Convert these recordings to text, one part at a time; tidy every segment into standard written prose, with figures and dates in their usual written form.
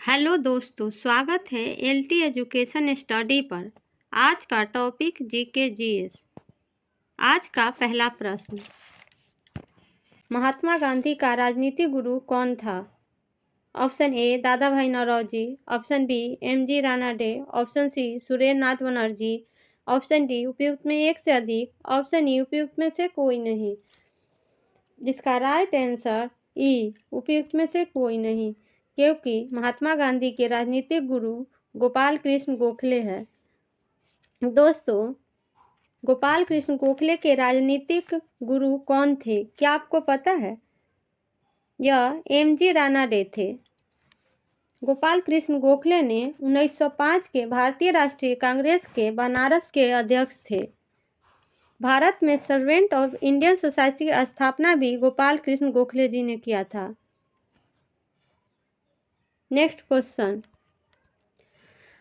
Hello दोस्तों, स्वागत है एलटी एजुकेशन स्टडी पर। आज का टॉपिक जीके जीएस। आज का पहला प्रश्न, महात्मा गांधी का राजनीतिक गुरु कौन था? Option A Dadabhai Naoroji, option B MG Ranade, option C Surendranath Banerjee, option D उपयुक्त में एक से अधिक, ऑप्शन ई उपयुक्त में से कोई नहीं। जिसका राइट आंसर ई उपयुक्त में से कोई नहीं, क्योंकि महात्मा गांधी के राजनीतिक गुरु गोपाल कृष्ण गोखले हैं। दोस्तों, गोपाल कृष्ण गोखले के राजनीतिक गुरु कौन थे, क्या आपको पता है? यह एमजी राणा डे थे। गोपाल कृष्ण गोखले ने 1905 के भारतीय राष्ट्रीय कांग्रेस के बनारस के अध्यक्ष थे। भारत में सर्वेंट ऑफ इंडियन सोसाइटी की स्थापना भी गोपाल कृष्ण गोखले जी ने किया था। नेक्स्ट क्वेश्चन,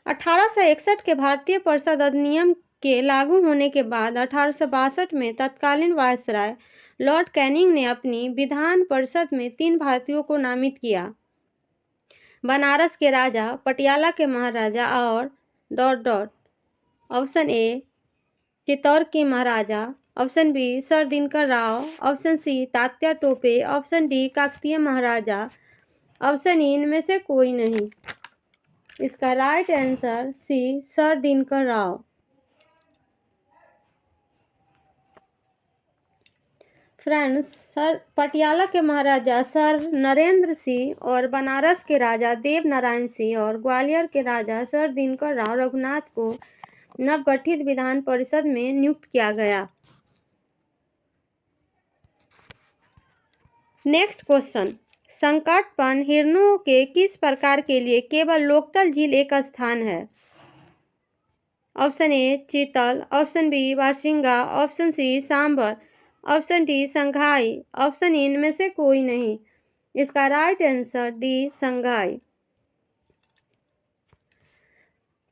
1861 के भारतीय परिषद अधिनियम के लागू होने के बाद 1862 में तत्कालीन वायसराय लॉर्ड कैनिंग ने अपनी विधान परिषद में 3 भारतीयों को नामित किया। बनारस के राजा, पटियाला के महाराजा और ... ऑप्शन ए चित्तौड़ के महाराजा, option B sir Dinkar Rao, option C Tatya Tope, option D Kakatiya महाराजा, ऑप्शन ई इनमें से कोई नहीं। इसका right answer C sir Dinkar Rao. Friends, sir Patiala के महाराजा सर नरेंद्र सिंह और बनारस के राजा देव नारायण सिंह और ग्वालियर के राजा सर दिनकर राव रघुनाथ को नवगठित विधान परिषद में नियुक्त किया गया। नेक्स्ट क्वेश्चन, संकटपन हिरणों के किस प्रकार के लिए केवल लोकतल झील एक स्थान है? ऑप्शन ए चीतल, ऑप्शन बी बारसिंगा, ऑप्शन सी सांबर, ऑप्शन डी संघाई, ऑप्शन ई इनमें से कोई नहीं। इसका राइट आंसर डी संघाई।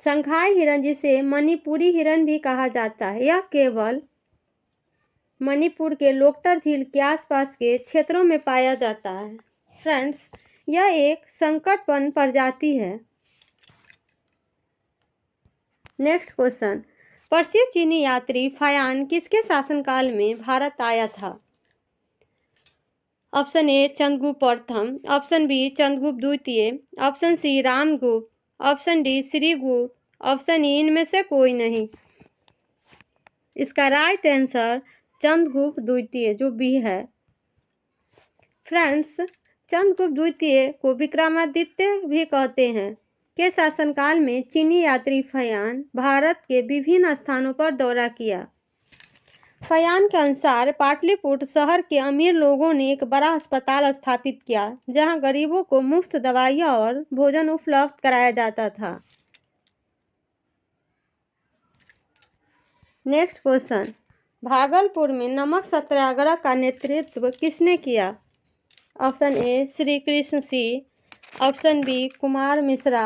संघाई हिरण, जिसे मणिपुरी हिरण भी कहा जाता है, यह केवल मणिपुर के लोकतल झील के आसपास के क्षेत्रों में पाया जाता है। फ्रेंड्स, यह एक संकटपन प्रजाति है। नेक्स्ट क्वेश्चन, प्रसिद्ध चीनी यात्री फायान किसके शासनकाल में भारत आया था? ऑप्शन ए चंद्रगुप्त प्रथम, ऑप्शन बी चंद्रगुप्त द्वितीय, option C Ramgupta, option D Shrigupta, option E इनमें से कोई नहीं। इसका राइट आंसर चंद्रगुप्त द्वितीय, जो बी है। फ्रेंड्स, चंद्रगुप्त द्वितीय को विक्रमादित्य भी कहते हैं के शासनकाल में चीनी यात्री फयान भारत के विभिन्न स्थानों पर दौरा किया। फयान के अनुसार पाटलिपुत्र शहर के अमीर लोगों ने एक बड़ा अस्पताल स्थापित किया, जहां गरीबों को मुफ्त दवाइयां और भोजन उपलब्ध कराया जाता था। नेक्स्ट क्वेश्चन, भागलपुर में नमक सत्याग्रह का नेतृत्व किसने किया? Option A Shri Krishna Singh, option B Kumar Mishra,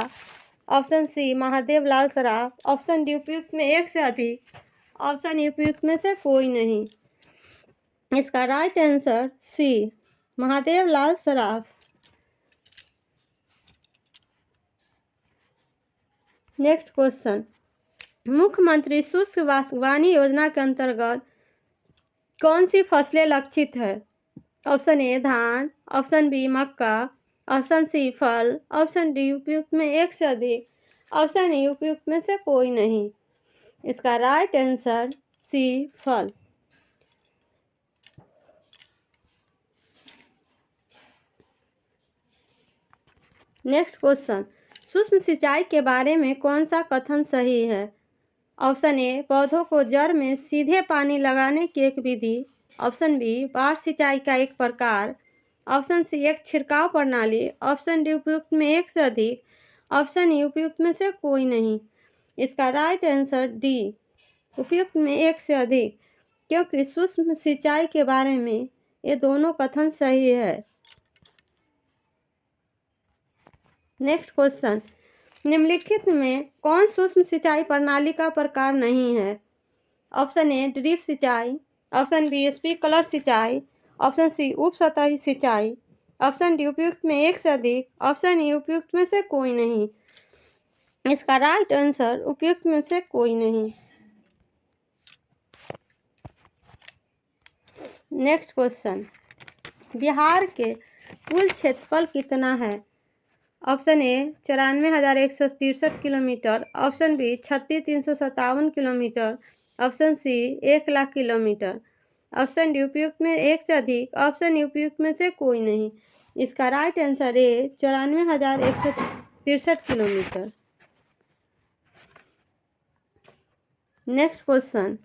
option C Mahadev Lal Saraf, option D उपयुक्त में एक से अधिक, ऑप्शन ई उपयुक्त में से कोई नहीं। इसका राइट आंसर सी महादेव लाल सराफ। नेक्स्ट क्वेश्चन, मुख्यमंत्री शुष्क बागवानी योजना के अंतर्गत कौन सी फसलें लक्षित है? ऑप्शन ए धान, ऑप्शन बी मक्का, ऑप्शन सी फल, ऑप्शन डी उपयुक्त में एक से अधिक, ऑप्शन ई उपयुक्त में से कोई नहीं। इसका राइट आंसर सी फल। नेक्स्ट क्वेश्चन, सूक्ष्म सिंचाई के बारे में कौन सा कथन सही है? ऑप्शन ए पौधों को जड़ में सीधे पानी लगाने की एक विधि, ऑप्शन बी बाढ़ सिंचाई का एक प्रकार, ऑप्शन सी एक छिड़काव प्रणाली, ऑप्शन डी उपयुक्त में एक से अधिक, ऑप्शन ई उपयुक्त में से कोई नहीं। इसका राइट आंसर डी उपयुक्त में एक से अधिक, क्योंकि सूक्ष्म सिंचाई के बारे में ये दोनों कथन सही है। नेक्स्ट क्वेश्चन, निम्नलिखित में कौन सूक्ष्म सिंचाई प्रणाली का प्रकार नहीं है? ऑप्शन ए ड्रिप सिंचाई, ऑप्शन बी स्प्रिंकलर सिंचाई, ऑप्शन सी उप सतही सिंचाई, ऑप्शन डी उपयुक्त में एक से अधिक, ऑप्शन ई उपयुक्त में से कोई नहीं। इसका राइट आंसर उपयुक्त में से कोई नहीं। नेक्स्ट क्वेश्चन, बिहार के कुल क्षेत्रफल कितना है? Option A 94,163 kilometre, option B 36,357 kilometre, option C 1,00,000 kilometre, option D उपयुक्त में एक से अधिक, ऑप्शन ई उपयुक्त में से कोई नहीं। इसका राइट आंसर ए 94,163 किलोमीटर। नेक्स्ट क्वेश्चन,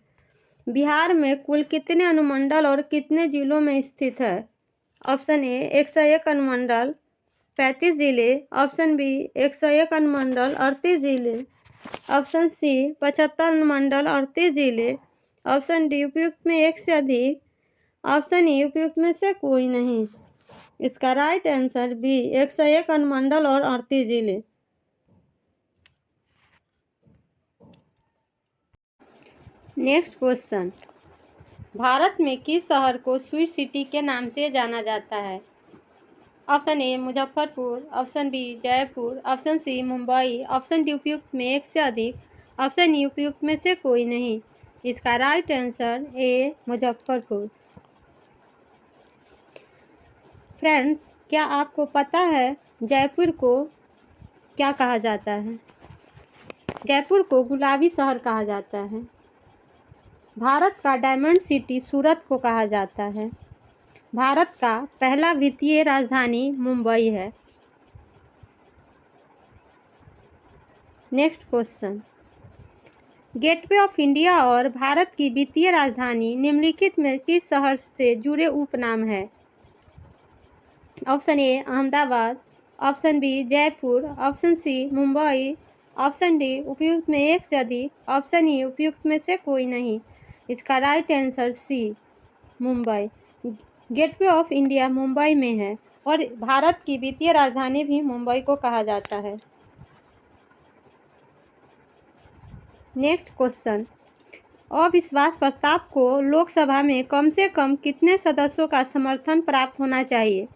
बिहार में कुल कितने अनुमंडल और कितने जिलों में स्थित है? ऑप्शन ए 101 अनुमंडल 35 जिले, ऑप्शन बी 101 अनुमंडल 38 जिले, ऑप्शन सी 75 अनुमंडल 38 जिले, ऑप्शन डी उपयुक्त में एक से अधिक, ऑप्शन ई उपयुक्त में से कोई नहीं। इसका राइट आंसर बी 101 अनुमंडल और 38 जिले। नेक्स्ट क्वेश्चन, भारत में किस शहर को स्वीट सिटी के नाम से जाना जाता है? Option A Muzaffarpur, option B Jaipur, option C Mumbai, option D उपयुक्त में एक से अधिक, ऑप्शन ई उपयुक्त में से कोई नहीं। इसका राइट आंसर ए मुजफ्फरपुर। फ्रेंड्स, क्या आपको पता है जयपुर को क्या कहा जाता है? जयपुर को गुलाबी शहर कहा जाता है। भारत का डायमंड सिटी सूरत को कहा जाता है। भारत का पहला वित्तीय राजधानी मुंबई है। Next question, gateway of India और भारत की वित्तीय राजधानी निम्नलिखित में किस शहर से जुड़े उपनाम है? Option A Ahmedabad, option B Jaipur, option C Mumbai, option D उपयुक्त में एक से अधिक, ऑप्शन ई उपयुक्त में से कोई नहीं। इसका right answer C Mumbai. Gateway of India Mumbai में है और भारत की वित्तीय राजधानी भी मुंबई को कहा जाता है। नेक्स्ट क्वेश्चन, अविश्वास प्रस्ताव को लोकसभा में कम से कम कितने सदस्यों का समर्थन प्राप्त होना चाहिए?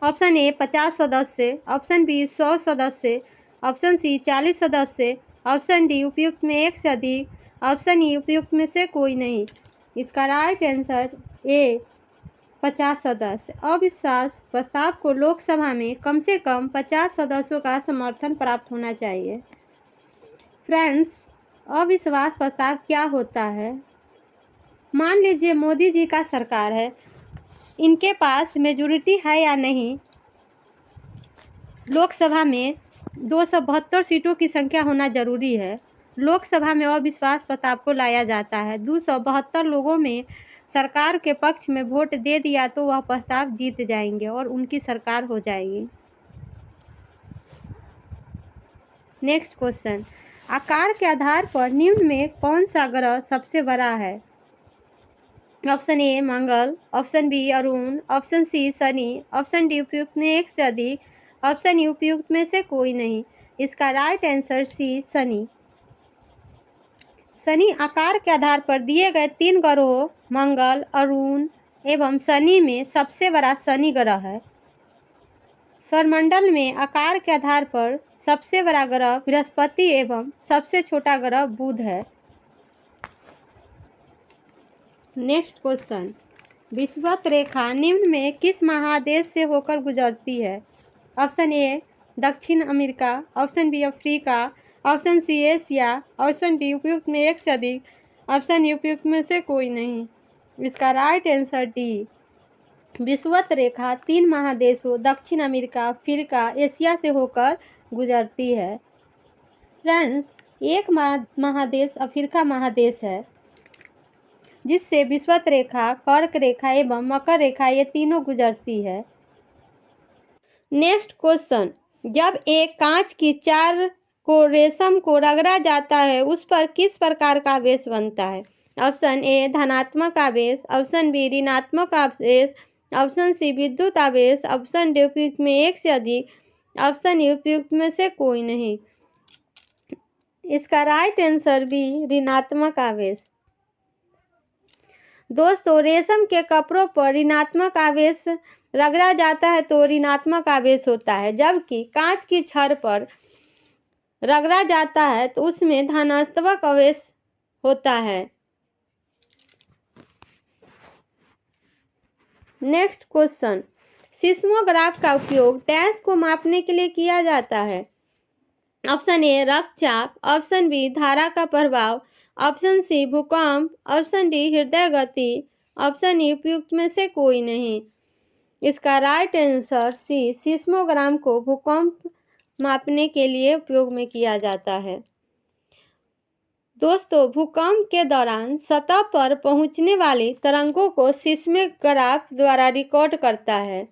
ऑप्शन ए 50 सदस्य, ऑप्शन बी 100 सदस्य, ऑप्शन सी 40 सदस्य, ऑप्शन डी उपयुक्त में एक से अधिक, ऑप्शन ई उपयुक्त में से कोई नहीं। इसका राइट आंसर ए 50 सदस्य। अविश्वास प्रस्ताव को लोकसभा में कम से कम 50 सदस्यों का समर्थन प्राप्त होना चाहिए। फ्रेंड्स, अविश्वास प्रस्ताव क्या होता है? मान लीजिए मोदी जी का सरकार है, इनके पास मेजॉरिटी है या नहीं, लोकसभा में 272 सीटों की संख्या होना जरूरी है। लोकसभा में अविश्वास प्रस्ताव को लाया जाता है। 272 लोगों में सरकार के पक्ष में वोट दे दिया तो वह प्रस्ताव जीत जाएंगे और उनकी सरकार हो जाएगी। नेक्स्ट क्वेश्चन, आकार के आधार पर निम्न में कौन सा ग्रह सबसे बड़ा है? Option A Mangal, option B Arun, option C Shani, option D उपयुक्त में एक से अधिक, ऑप्शन ई उपयुक्त में से कोई नहीं। इसका right answer C Shani. Shani आकार के आधार पर दिए गए 3 ग्रहों मंगल, अरुण एवं शनि में सबसे बड़ा शनि ग्रह है। सौरमंडल में आकार के आधार पर सबसे बड़ा ग्रह बृहस्पति एवं सबसे छोटा ग्रह बुध है। नेक्स्ट क्वेश्चन, विषुवत रेखा निम्न में किस महादेश से होकर गुजरती है? ऑप्शन ए दक्षिण America, option B Africa, option C Asia, option D उपयुक्त में एक से अधिक, ऑप्शन ई उपयुक्त में से कोई नहीं। इसका राइट आंसर डी। विषुवत रेखा 3 महादेशों दक्षिण अमेरिका, अफ्रीका, एशिया से होकर गुजरती है। फ्रेंड्स, एक महादेश अफ्रीका महादेश है जिससे विषुवत रेखा, कर्क रेखा एवं मकर रेखा ये तीनों गुजरती है। नेक्स्ट क्वेश्चन, जब एक कांच की चार को रेशम को रगड़ा जाता है उस पर किस प्रकार का आवेश बनता है? ऑप्शन ए धनात्मक आवेश, ऑप्शन बी ऋणात्मक आवेश, ऑप्शन सी विद्युत आवेश, ऑप्शन डी उपयुक्त में एक से अधिक, ऑप्शन ई उपयुक्त में से कोई नहीं। इसका राइट आंसर बी ऋणात्मक आवेश। दोस्तों, रेशम के कपड़ों पर ऋणात्मक आवेश रगड़ा जाता है तो ऋणात्मक आवेश होता है, जबकि कांच की छड़ पर रगड़ा जाता है तो उसमें धनात्मक आवेश होता है। नेक्स्ट क्वेश्चन, सिस्मोग्राफ का उपयोग डैश को मापने के लिए किया जाता है। ऑप्शन ए रक्तचाप, ऑप्शन बी धारा का प्रभाव, ऑप्शन सी भूकंप, ऑप्शन डी हृदय गति, ऑप्शन ई उपयुक्त में से कोई नहीं। इसका राइट आंसर सी, सिस्मोग्राम को भूकंप मापने के लिए उपयोग में किया जाता है। दोस्तों, भूकंप के दौरान सतह पर पहुंचने वाली तरंगों को सिस्मोग्राफ द्वारा रिकॉर्ड करता है।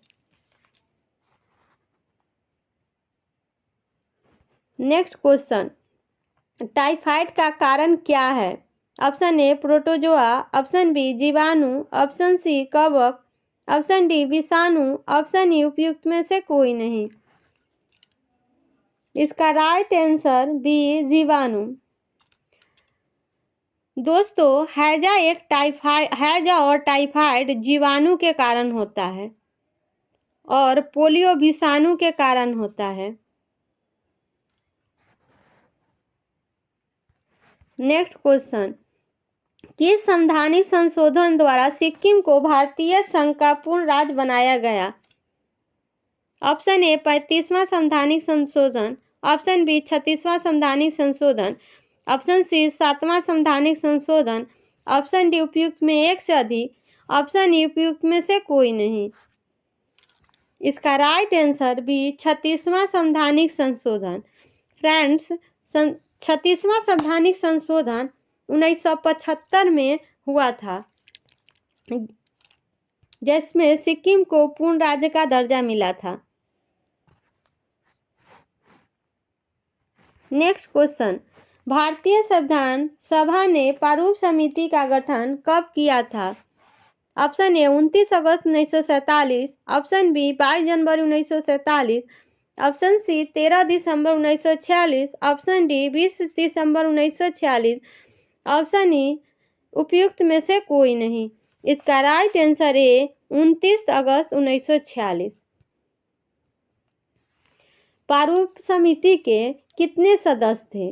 नेक्स्ट क्वेश्चन, टाइफाइड का कारण क्या है। Option A protozoa, option B जीवाणु, ऑप्शन सी कवक, ऑप्शन डी विषाणु, ऑप्शन ई उपयुक्त में से कोई नहीं। इसका राइट आंसर बी जीवाणु। दोस्तों, हैजा और टाइफाइड जीवाणु के कारण होता है और पोलियो विषाणु के कारण होता है। नेक्स्ट क्वेश्चन, किस संवैधानिक संशोधन द्वारा सिक्किम को भारतीय संघ का पूर्ण राज्य बनाया गया। ऑप्शन ए 35वां संवैधानिक संशोधन, ऑप्शन बी 36वां संवैधानिक संशोधन, ऑप्शन सी 7वां संवैधानिक संशोधन, ऑप्शन डी उपयुक्त में एक से अधिक, ऑप्शन ई उपयुक्त में से कोई नहीं। इसका राइट आंसर बी 36वां संवैधानिक संशोधन। फ्रेंड्स, 36वां संवैधानिक संशोधन 1975 में हुआ था, जिसमें सिक्किम को पूर्ण राज्य का दर्जा मिला था। नेक्स्ट क्वेश्चन, भारतीय संविधान सभा ने प्रारूप समिति का गठन कब किया था। ऑप्शन ए 29 अगस्त 1947, ऑप्शन बी 22 जनवरी 1947, ऑप्शन सी 13 दिसंबर 1946, ऑप्शन डी 20 दिसंबर 1946, ऑप्शन ई उपयुक्त में से कोई नहीं। इसका राइट आंसर ए 29 अगस्त 1946। प्रारूप समिति के कितने सदस्य थे।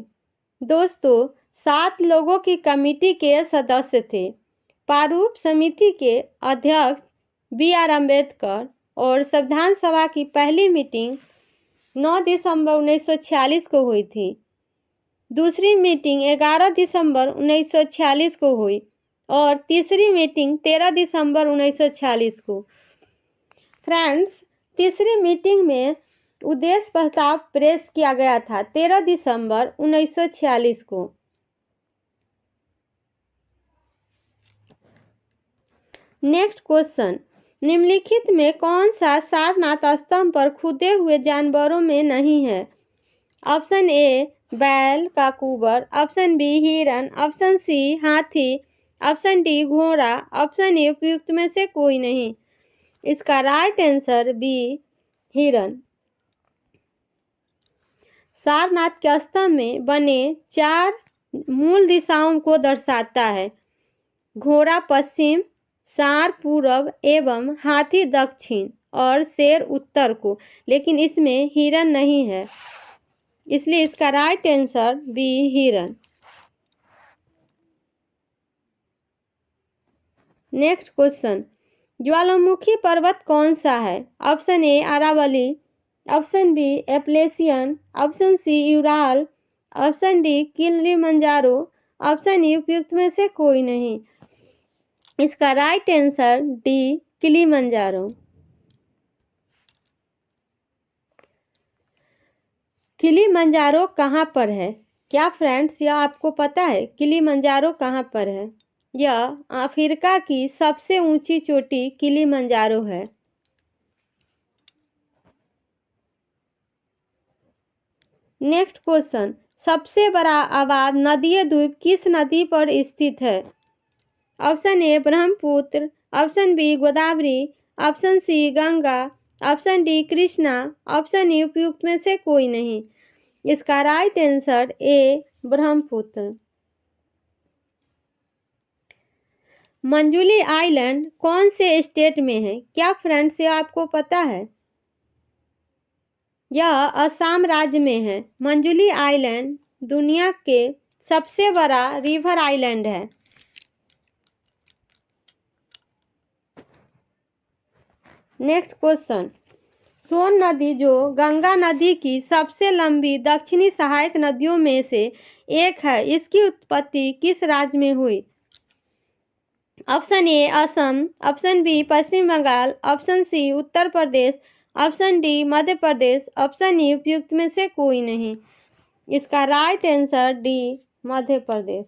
दोस्तों, 7 लोगों की कमेटी के सदस्य थे। प्रारूप समिति के अध्यक्ष BR अम्बेडकर और संविधान सभा की पहली मीटिंग 9 दिसंबर 1946 को हुई थी। दूसरी मीटिंग 11 दिसंबर 1946 को हुई और तीसरी मीटिंग 13 दिसंबर 1946 को। फ्रेंड्स, तीसरी मीटिंग में उद्देश्य प्रस्ताव पेश किया गया था 13 दिसंबर 1946 को। नेक्स्ट क्वेश्चन, निम्नलिखित में कौन सा सारनाथ स्तंभ पर खुदे हुए जानवरों में नहीं है। ऑप्शन ए बैल का कुबर, ऑप्शन बी हिरन, ऑप्शन सी हाथी, ऑप्शन डी घोड़ा, ऑप्शन ए उपयुक्त में से कोई नहीं। इसका राइट आंसर बी हिरन। सारनाथ के स्तंभ में बने 4 मूल दिशाओं को दर्शाता है। घोड़ा पश्चिम, सांड पूरब एवं हाथी दक्षिण और शेर उत्तर को, लेकिन इसमें हिरन नहीं है, इसलिए इसका राइट आंसर बी हिरन। नेक्स्ट क्वेश्चन, ज्वालामुखी पर्वत कौन सा है। Option A Aravalli, option B Appalachian, option C Ural, option D Kilimanjaro, option E उपयुक्त में से कोई नहीं। इसका right answer D Kilimanjaro. Kilimanjaro कहाँ पर है। क्या फ्रेंड्स, यह आपको पता है किलिमंजारो कहाँ पर है। यह अफ्रीका की सबसे ऊंची चोटी किलिमंजारो है। नेक्स्ट क्वेश्चन, सबसे बड़ा आबाद नदीय द्वीप किस नदी पर स्थित है। Option A Brahmaputra, option B Godavari, option C Ganga, option D Krishna, option E उपयुक्त में से कोई नहीं। इसका right answer A Brahmaputra. Majuli island कौन से स्टेट में है? क्या फ्रेंड्स ये आपको पता है? यह असम राज्य में है। मंजुली आइलैंड दुनिया के सबसे बड़ा रिवर आइलैंड है। नेक्स्ट क्वेश्चन, सोन नदी जो गंगा नदी की सबसे लंबी दक्षिणी सहायक नदियों में से एक है, इसकी उत्पत्ति किस राज्य में हुई? Option A Assam, option B Paschim Bangal, option C Uttar Pradesh, option D Madhya Pradesh, option E उपयुक्त में से कोई नहीं। इसका right answer D Madhya Pradesh.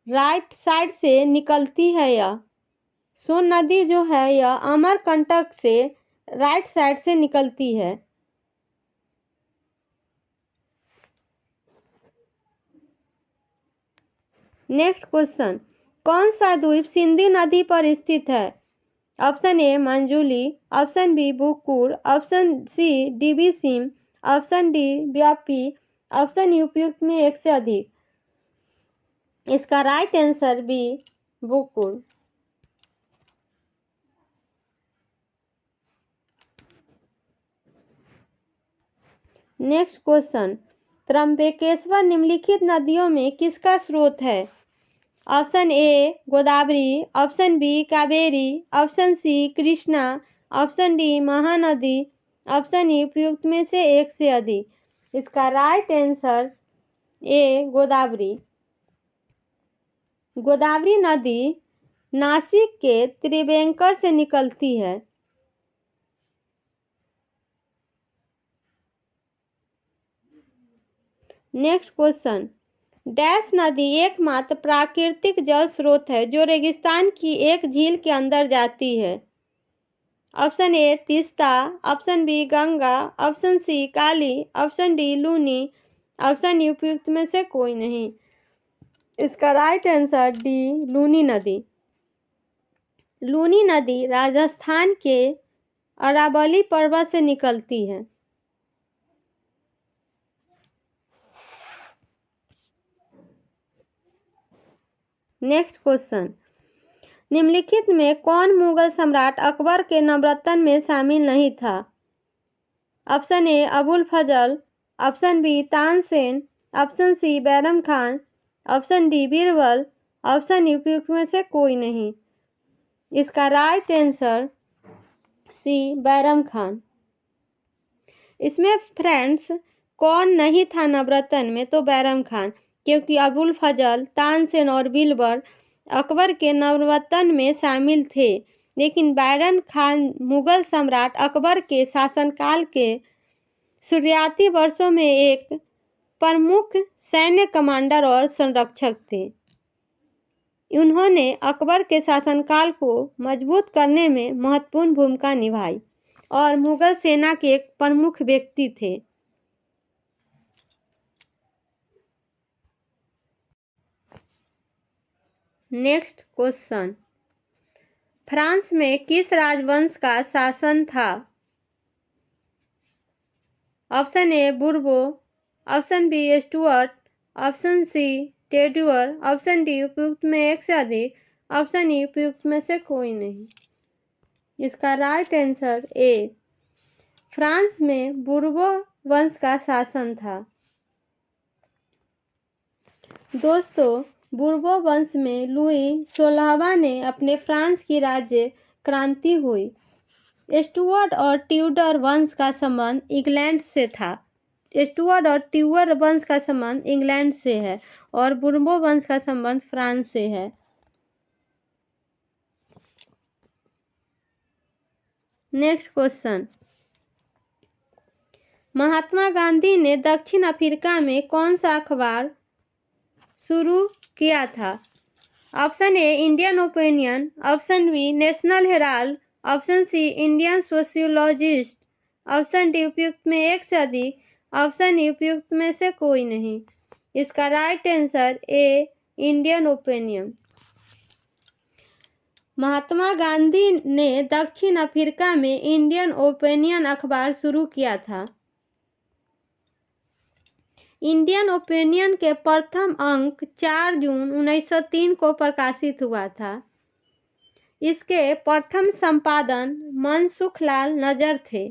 Right side से निकलती है यह सोन नदी जो है यह अमरकंटक से राइट साइड से निकलती है। नेक्स्ट क्वेश्चन, कौन सा द्वीप सिंधु नदी पर स्थित है? Option A Majuli, option B Bukkur, option C डीबीसिम, ऑप्शन डी व्यापी, ऑप्शन ई उपयुक्त में एक से अधिक। इसका right answer B Bukkur. Next question, Trimbakeshwar निम्नलिखित नदियों में किसका स्रोत है? Option A Godavari, option B Kaveri, option C Krishna, option D Mahanadi, option E उपयुक्त में से एक से अधिक। इसका right answer A Godavari. Godavari नदी नासिक के त्रिवेंकर से निकलती है। नेक्स्ट क्वेश्चन, डैश नदी एकमात्र प्राकृतिक जल स्रोत है जो रेगिस्तान की एक झील के अंदर जाती है। Option A Teesta, option B Ganga, option C Kali, option D Luni, option E उपयुक्त में से कोई नहीं। इसका राइट आंसर डी लूनी नदी। लूनी नदी राजस्थान के अरावली पर्वत से निकलती है। नेक्स्ट क्वेश्चन, निम्नलिखित में कौन मुगल सम्राट अकबर के नवरत्न में शामिल नहीं था? Option A Abul Fazal, option B Tansen, option C Bairam Khan, option D Birbal, option E उपयुक्त में से कोई नहीं। इसका right answer C Bairam Khan. इसमें फ्रेंड्स कौन नहीं था नवरत्न में? तो बैरम खान, क्योंकि अबुल फजल, तानसेन और बीरबल अकबर के नवरत्न में शामिल थे, लेकिन बैरम खान मुगल सम्राट अकबर के शासनकाल के शुरुआती वर्षों में एक प्रमुख सैन्य कमांडर और संरक्षक थे। उन्होंने अकबर के शासनकाल को मजबूत करने में महत्वपूर्ण भूमिका निभाई और मुगल सेना के एक प्रमुख व्यक्ति थे। नेक्स्ट क्वेश्चन, फ्रांस में किस राजवंश का शासन था? Option A Bourbon, option B Stuart, option C Tudor, option D उपयुक्त में एक से अधिक, ऑप्शन ई उपयुक्त में से कोई नहीं। इसका राइट आंसर ए फ्रांस में बुर्बो वंश का शासन था। दोस्तों, बुर्बो वंश में लुई 16वां ने अपने फ्रांस की राज्य क्रांति हुई। स्टुअर्ट और ट्यूडर वंश का संबंध इंग्लैंड से था। स्टुअर्ट और ट्यूडर वंश का संबंध इंग्लैंड से है और बुर्बो वंश का संबंध फ्रांस से है। नेक्स्ट क्वेश्चन, महात्मा गांधी ने दक्षिण अफ्रीका में कौन सा अखबार शुरू किया था? Option A Indian Opinion, option B National Herald, option C Indian Sociologist, option D उपयुक्त में एक से अधिक, ऑप्शन ई उपयुक्त में से कोई नहीं। इसका right answer A Indian Opinion. Mahatma Gandhi ने दक्षिण अफ्रीका में इंडियन ओपिनियन अखबार शुरू किया था। इंडियन ओपिनियन के प्रथम अंक 4 जून 1903 को प्रकाशित हुआ था। इसके प्रथम संपादन मनसुखलाल नजर थे।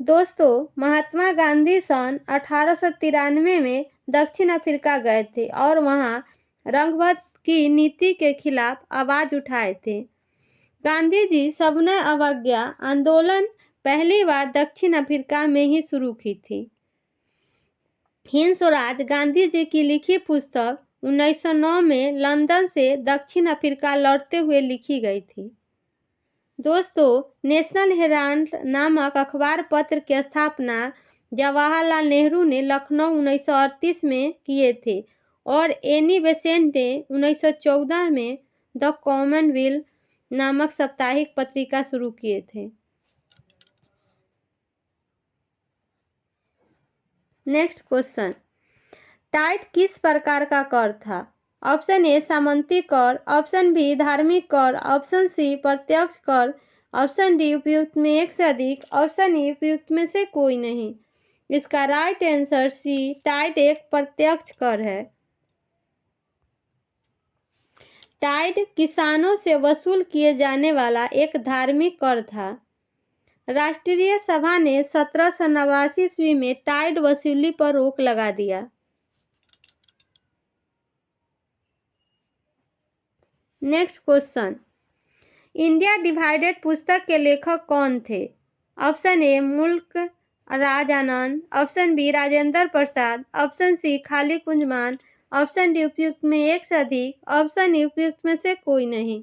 दोस्तों, महात्मा गांधी सन 1893 में दक्षिण अफ्रीका गए थे और वहां रंगभेद की नीति के खिलाफ आवाज उठाए थे। गांधी जी सविनय अवज्ञा आंदोलन पहली बार दक्षिण अफ्रीका में ही शुरू की थी। हिंद स्वराज गांधी जी की लिखी पुस्तक 1909 में लंदन से दक्षिण अफ्रीका लौटते हुए लिखी गई थी। दोस्तों, नेशनल हेराल्ड नामक अखबार पत्र की स्थापना जवाहरलाल नेहरू ने लखनऊ 1938 में किए थे और एनी बेसेंट ने 1914 में द कॉमनवेल्थ नामक साप्ताहिक पत्रिका शुरू किए थे। नेक्स्ट क्वेश्चन, टाइट किस प्रकार का कर था? ऑप्शन ए सामंती कर, ऑप्शन बी धार्मिक कर, ऑप्शन सी प्रत्यक्ष कर, ऑप्शन डी उपयुक्त में एक से अधिक, ऑप्शन ई उपयुक्त में से कोई नहीं। इसका राइट आंसर सी टाइट एक प्रत्यक्ष कर है। टाइड किसानों से वसूल किए जाने वाला एक धार्मिक कर था। राष्ट्रीय सभा ने 1789 ईस्वी में टाइड वसूली पर रोक लगा दिया। नेक्स्ट क्वेश्चन, इंडिया डिवाइडेड पुस्तक के लेखक कौन थे? ऑप्शन ए मुल्क Raj Anand, option B Rajendra Prasad, option C खाली कुंजमान, ऑप्शन डी उपयुक्त में एक से अधिक, ऑप्शन ई उपयुक्त में से कोई नहीं।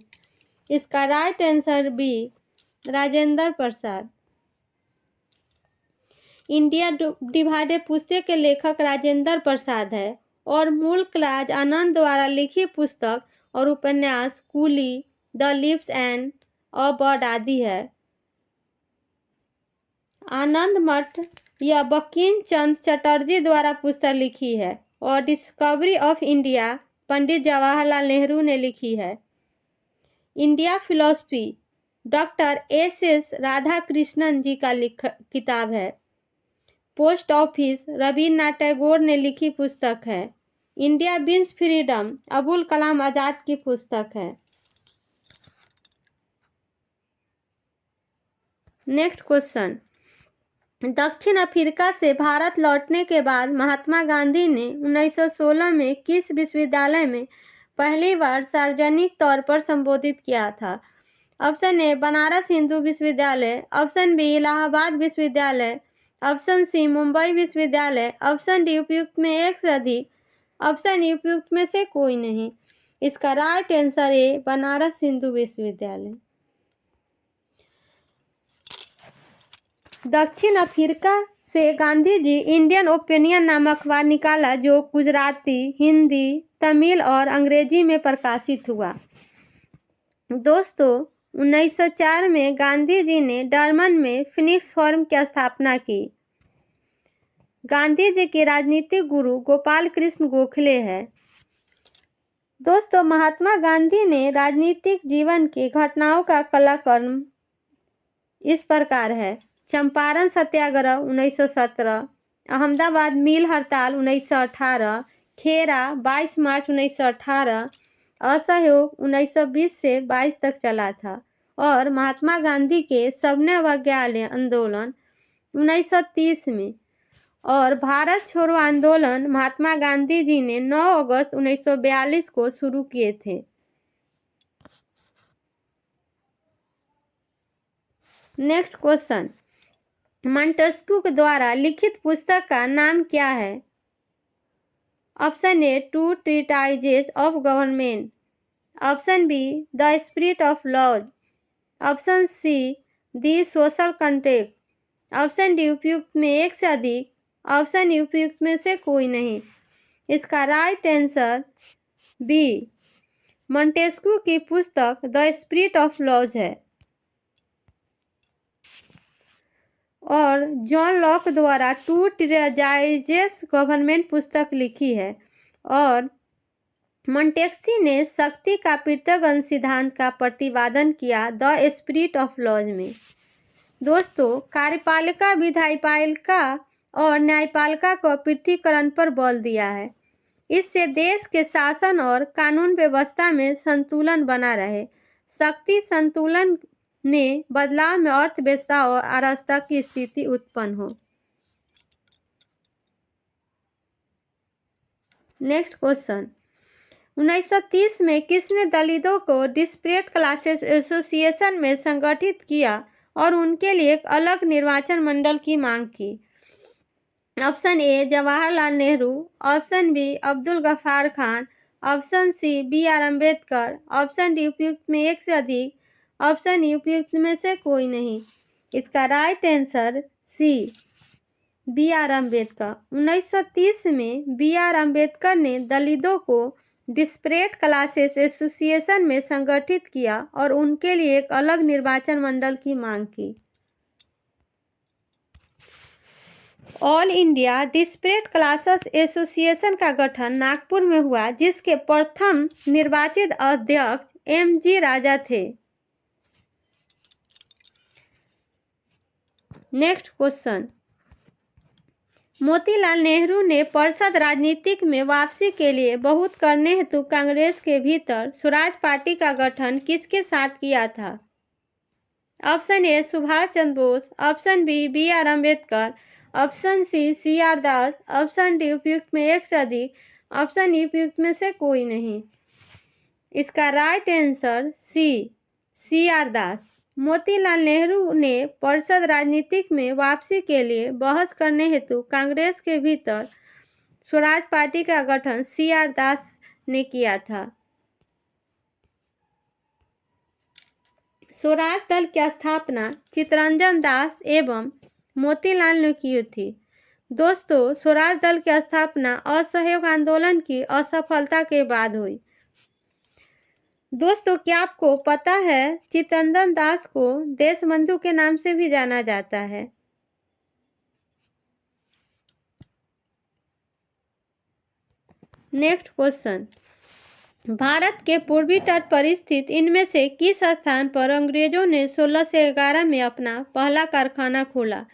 इसका right answer B Rajendra Prasad. India divided पुस्तक के लेखक राजेंद्र प्रसाद है और मुल्क राज आनंद द्वारा लिखी पुस्तक और उपन्यास coolie, the leaves and a bird आदि है। आनंद मठ या बंकिम चंद्र चटर्जी द्वारा पुस्तक लिखी है और Discovery of India Pandit Jawaharlal Nehru ने लिखी है। India philosophy doctor S Radhakrishnan ji का किताब है। पोस्ट ऑफिस रविन्द्रनाथ टैगोर ने लिखी पुस्तक है। India wins freedom Abul Kalam Azad की पुस्तक है। नेक्स्ट क्वेश्चन, दक्षिण अफ्रीका से भारत लौटने के बाद महात्मा गांधी ने 1916 में किस विश्वविद्यालय में पहली बार सार्वजनिक तौर पर संबोधित किया था? ऑप्शन ए बनारस हिंदू विश्वविद्यालय, ऑप्शन बी इलाहाबाद विश्वविद्यालय, ऑप्शन सी मुंबई विश्वविद्यालय, ऑप्शन डी उपयुक्त में एक से अधिक, ऑप्शन ई उपयुक्त में से कोई नहीं। इसका राइट आंसर ए बनारस हिंदू विश्वविद्यालय। दक्षिण अफ्रीका से गांधी जी इंडियन ओपिनियन नामक अखबार निकाला जो गुजराती, हिंदी, तमिल और अंग्रेजी में प्रकाशित हुआ। दोस्तों, 1904 में गांधी जी ने डरमन में फिनिक्स फोरम की स्थापना की। गांधी जी के राजनीतिक गुरु गोपाल कृष्ण गोखले हैं। दोस्तों, महात्मा गांधी ने राजनीतिक जीवन की घटनाओं का कलाक्रम इस प्रकार है। चंपारण सत्याग्रह 1917, अहमदाबाद मिल हड़ताल 1918, खेरा 22 मार्च 1918, असहयोग 1920 से 22 तक चला था और महात्मा गांधी के सविनय अवज्ञा आंदोलन 1930 में और भारत छोड़ो आंदोलन महात्मा गांधी जी ने 9 अगस्त 1942 को शुरू किए थे। नेक्स्ट क्वेश्चन, मॉन्टेस्क्यू के द्वारा लिखित पुस्तक का नाम क्या है? Option A two treatises of government, option B the spirit of laws, option C the social contract, option D उपयुक्त में एक से अधिक, ऑप्शन ई उपयुक्त में से कोई नहीं। इसका राइट आंसर बी मॉन्टेस्क्यू की पुस्तक द स्पिरिट ऑफ लॉज है और जॉन लॉक द्वारा टू ट्रीटाइजेस गवर्नमेंट पुस्तक लिखी है और मॉन्टेस्क्यू ने शक्ति का पृथक्करण सिद्धांत का प्रतिपादन किया द स्पिरिट ऑफ लॉज में। दोस्तों, कार्यपालिका, विधायिका और न्यायपालिका को पृथकीकरण पर बल दिया है। इससे देश के शासन और कानून व्यवस्था में संतुलन बना रहे। शक्ति संतुलन ने बदलाव में अर्थव्यवस्था और अराजकता की स्थिति उत्पन्न हो। नेक्स्ट क्वेश्चन, 1930 में किसने दलितों को डिस्परेट क्लासेस एसोसिएशन में संगठित किया और उनके लिए एक अलग निर्वाचन मंडल की मांग की? Option A Jawaharlal Nehru, option B Abdul Ghaffar Khan, option C B R Ambedkar, option D उपयुक्त में एक से अधिक, ऑप्शन ई उपयुक्त में से कोई नहीं। इसका right answer C B R Ambedkar. 1930 में बी आर अम्बेडकर ने दलितों को डिस्परेट क्लासेस एसोसिएशन में संगठित किया और उनके लिए एक अलग निर्वाचन मंडल की मांग की। All India desperate classes association का गठन नागपुर में हुआ, जिसके प्रथम निर्वाचित अध्यक्ष एम जी राजा थे। नेक्स्ट क्वेश्चन, मोतीलाल नेहरू ने परिषद राजनीतिक में वापसी के लिए बहुत करने हेतु कांग्रेस के भीतर स्वराज पार्टी का गठन किसके साथ किया था? Option A Subhash Chandra Bose, option B R Ambedkar, option C R Das, option D उपयुक्त में एक से अधिक, ऑप्शन ई उपयुक्त में से कोई नहीं। इसका राइट आंसर सी आर दास। मोतीलाल नेहरू ने परिषद राजनीतिक में वापसी के लिए बहस करने हेतु कांग्रेस के भीतर स्वराज पार्टी का गठन सी आर दास ने किया था। स्वराज दल की स्थापना चित्तरंजन दास एवं मोतीलाल ने की थी। दोस्तों, स्वराज दल की स्थापना असहयोग आंदोलन की असफलता के बाद हुई। दोस्तों, क्या आपको पता है चित्तरंजन दास को देशबंधु के नाम से भी जाना जाता है? नेक्स्ट क्वेश्चन, भारत के पूर्वी तट पर स्थित इनमें से किस स्थान पर अंग्रेजों ने 1611 में अपना पहला कारखाना खोला?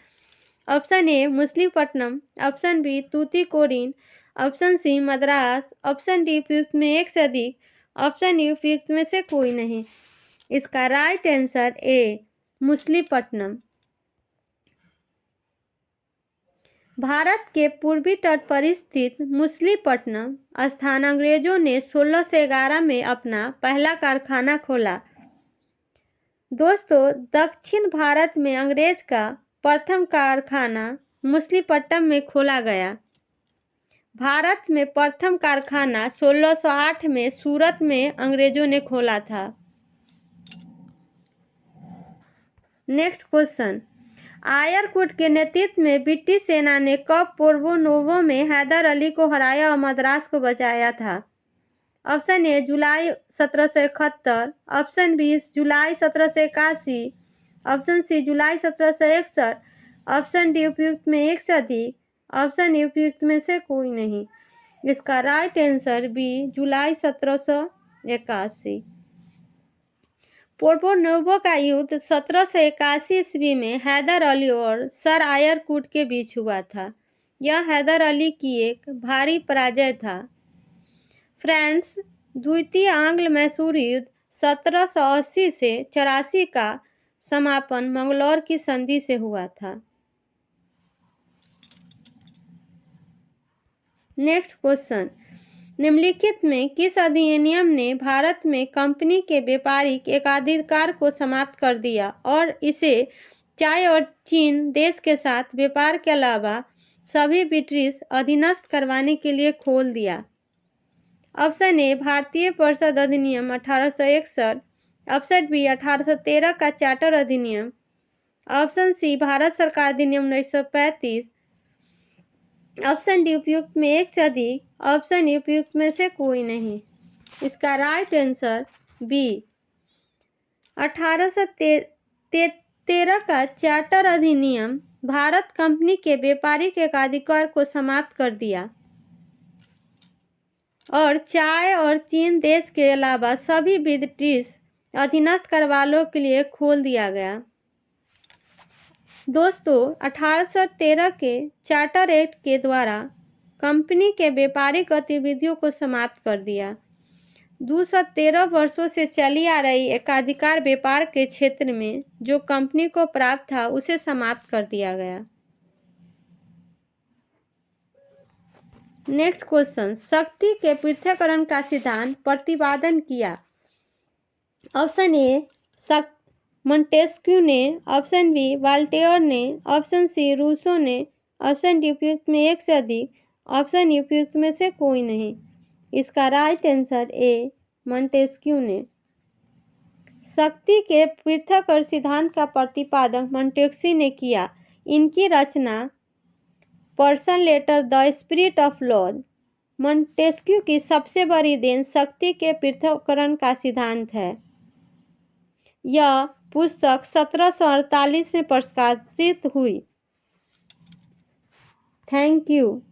Option A Machilipatnam, option B Tuticorin, option C Madras, option D उपयुक्त में एक से अधिक, ऑप्शन ई उपयुक्त में से कोई नहीं। इसका राइट आंसर ए मछलीपट्टनम। भारत के पूर्वी तट पर स्थित मछलीपट्टनम स्थान अंग्रेजों ने 1611 में अपना पहला कारखाना खोला। दोस्तों, दक्षिण भारत में अंग्रेज का प्रथम कारखाना मछलीपट्टनम में खोला गया। भारत में प्रथम कारखाना 1608 में सूरत में अंग्रेजों ने खोला था। नेक्स्ट क्वेश्चन, आयरकुट के नेतृत्व में ब्रिटिश सेना ने कब पोर्बो नोवो में हैदर अली को हराया और मद्रास को बचाया था? ऑप्शन ए जुलाई 1771, ऑप्शन बी जुलाई 1781, ऑप्शन सी जुलाई 1761, ऑप्शन डी उपयुक्त में एक से अधिक, ऑप्शन ई उपयुक्त में से कोई नहीं। इसका राइट आंसर बी जुलाई 1781। पोर्बो नोवो का युद्ध 1781 ईस्वी में हैदर अली और सर आयरकुट के बीच हुआ था। यह हैदर अली की एक भारी पराजय था। फ्रेंड्स, द्वितीय आंग्ल मैसूर युद्ध 1780 से 84 का समापन मंगलौर की संधि से हुआ था। नेक्स्ट क्वेश्चन, निम्नलिखित में किस अधिनियम ने भारत में कंपनी के व्यापारिक एकाधिकार को समाप्त कर दिया और इसे चाय और चीन देश के साथ व्यापार के अलावा सभी ब्रिटिश अधीनस्थ करवाने के लिए खोल दिया? ऑप्शन ए भारतीय परिषद अधिनियम 1861, ऑप्शन बी 1813 का चार्टर अधिनियम, ऑप्शन सी भारत सरकार अधिनियम 1935, ऑप्शन डी उपयुक्त में एक से अधिक, ऑप्शन ई उपयुक्त में से कोई नहीं। इसका राइट आंसर बी 1813 का चार्टर अधिनियम भारत कंपनी के व्यापारिक एकाधिकार को समाप्त कर दिया और चाय और चीन देश के अलावा सभी ब्रिटिश अधीनस्थ करवालों के लिए खोल दिया गया। दोस्तों 1813 के चार्टर एक्ट के द्वारा कंपनी के व्यापारिक गतिविधियों को समाप्त कर दिया। 213 वर्षों से चली आ रही एकाधिकार व्यापार के क्षेत्र में जो कंपनी को प्राप्त था उसे समाप्त कर दिया गया। नेक्स्ट क्वेश्चन, शक्ति के पृथक्करण का सिद्धांत प्रतिपादन किया। ऑप्शन ए मोंटेस्क्यू ने, ऑप्शन बी वाल्टेयर ने, ऑप्शन सी रूसो ने, ऑप्शन डी उपयुक्त में एक से अधिक, ऑप्शन ई उपयुक्त में से कोई नहीं। इसका राइट आंसर ए मोंटेस्क्यू ने। शक्ति के पृथक्करण सिद्धांत का प्रतिपादन मोंटेस्क्यू ने किया। इनकी रचना Persian letter the spirit of laws Montesquieu की सबसे बड़ी देन शक्ति के पृथक्करण का सिद्धांत है। यह पुस्तक 1748 में प्रकाशित हुई। Thank you.